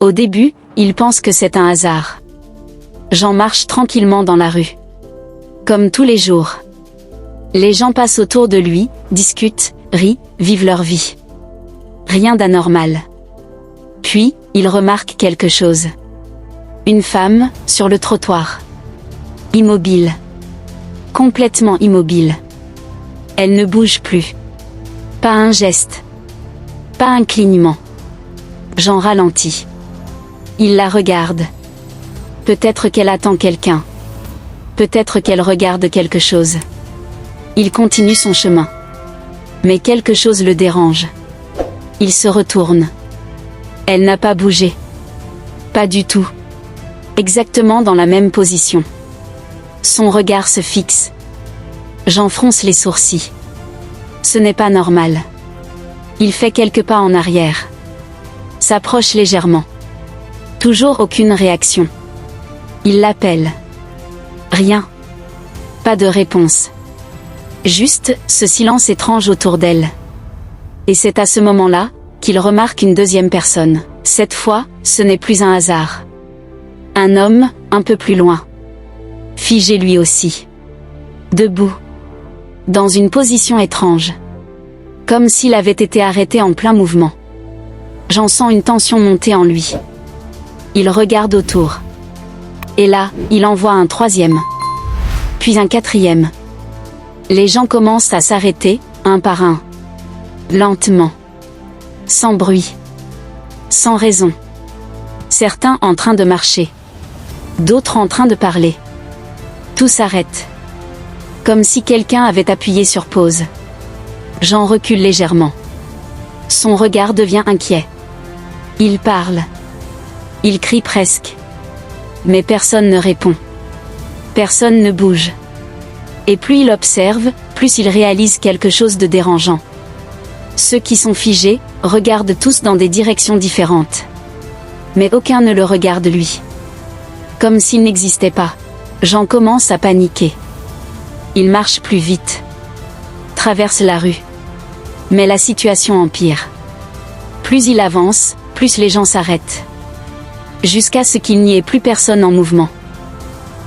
Au début, il pense que c'est un hasard. Jean marche tranquillement dans la rue. Comme tous les jours. Les gens passent autour de lui, discutent, rient, vivent leur vie. Rien d'anormal. Puis, il remarque quelque chose. Une femme, sur le trottoir. Immobile. Complètement immobile. Elle ne bouge plus. Pas un geste. Pas un clignement. Jean ralentit. Il la regarde. Peut-être qu'elle attend quelqu'un. Peut-être qu'elle regarde quelque chose. Il continue son chemin. Mais quelque chose le dérange. Il se retourne. Elle n'a pas bougé. Pas du tout. Exactement dans la même position. Son regard se fixe. Jean fronce les sourcils. Ce n'est pas normal. Il fait quelques pas en arrière. S'approche légèrement. Toujours aucune réaction. Il l'appelle. Rien. Pas de réponse. Juste, ce silence étrange autour d'elle. Et c'est à ce moment-là, qu'il remarque une deuxième personne. Cette fois, ce n'est plus un hasard. Un homme, un peu plus loin. Figé lui aussi. Debout. Dans une position étrange. Comme s'il avait été arrêté en plein mouvement. J'en sens une tension monter en lui. Il regarde autour. Et là, il en voit un troisième. Puis un quatrième. Les gens commencent à s'arrêter, un par un. Lentement. Sans bruit. Sans raison. Certains en train de marcher. D'autres en train de parler. Tout s'arrête. Comme si quelqu'un avait appuyé sur pause. Jean recule légèrement. Son regard devient inquiet. Il parle. Il crie presque. Mais personne ne répond. Personne ne bouge. Et plus il observe, plus il réalise quelque chose de dérangeant. Ceux qui sont figés, regardent tous dans des directions différentes. Mais aucun ne le regarde lui. Comme s'il n'existait pas. Jean commence à paniquer. Il marche plus vite. Traverse la rue. Mais la situation empire. Plus il avance, plus les gens s'arrêtent. Jusqu'à ce qu'il n'y ait plus personne en mouvement.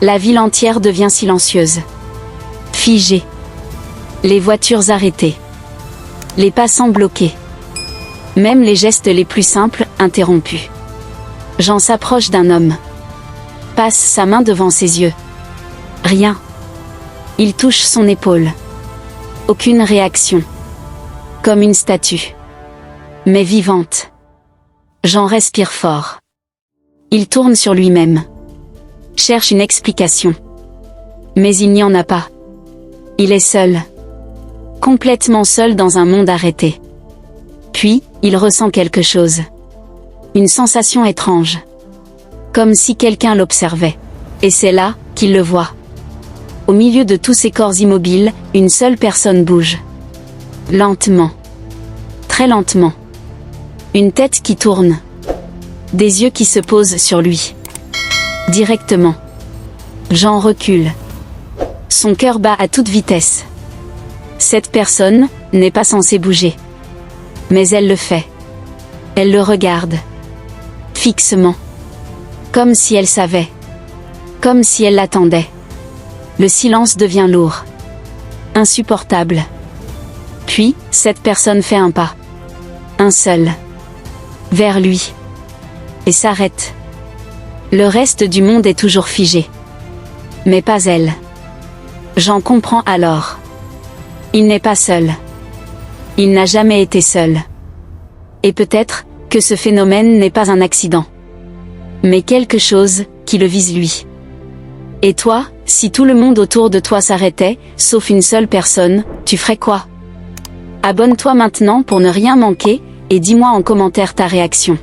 La ville entière devient silencieuse. Figée. Les voitures arrêtées. Les passants bloqués. Même les gestes les plus simples, interrompus. Jean s'approche d'un homme. Passe sa main devant ses yeux. Rien. Il touche son épaule. Aucune réaction. Comme une statue. Mais vivante. Jean respire fort. Il tourne sur lui-même. Cherche une explication. Mais il n'y en a pas. Il est seul. Complètement seul dans un monde arrêté. Puis, il ressent quelque chose. Une sensation étrange. Comme si quelqu'un l'observait. Et c'est là, qu'il le voit. Au milieu de tous ces corps immobiles, une seule personne bouge. Lentement. Très lentement. Une tête qui tourne. Des yeux qui se posent sur lui. Directement. Jean recule. Son cœur bat à toute vitesse. Cette personne n'est pas censée bouger. Mais elle le fait. Elle le regarde. Fixement. Comme si elle savait. Comme si elle l'attendait. Le silence devient lourd. Insupportable. Puis, cette personne fait un pas. Un seul. Vers lui. Et s'arrête. Le reste du monde est toujours figé. Mais pas elle. Jean comprend alors. Il n'est pas seul. Il n'a jamais été seul. Et peut-être que ce phénomène n'est pas un accident. Mais quelque chose qui le vise lui. Et toi, si tout le monde autour de toi s'arrêtait, sauf une seule personne, tu ferais quoi? Abonne-toi maintenant pour ne rien manquer, et dis-moi en commentaire ta réaction.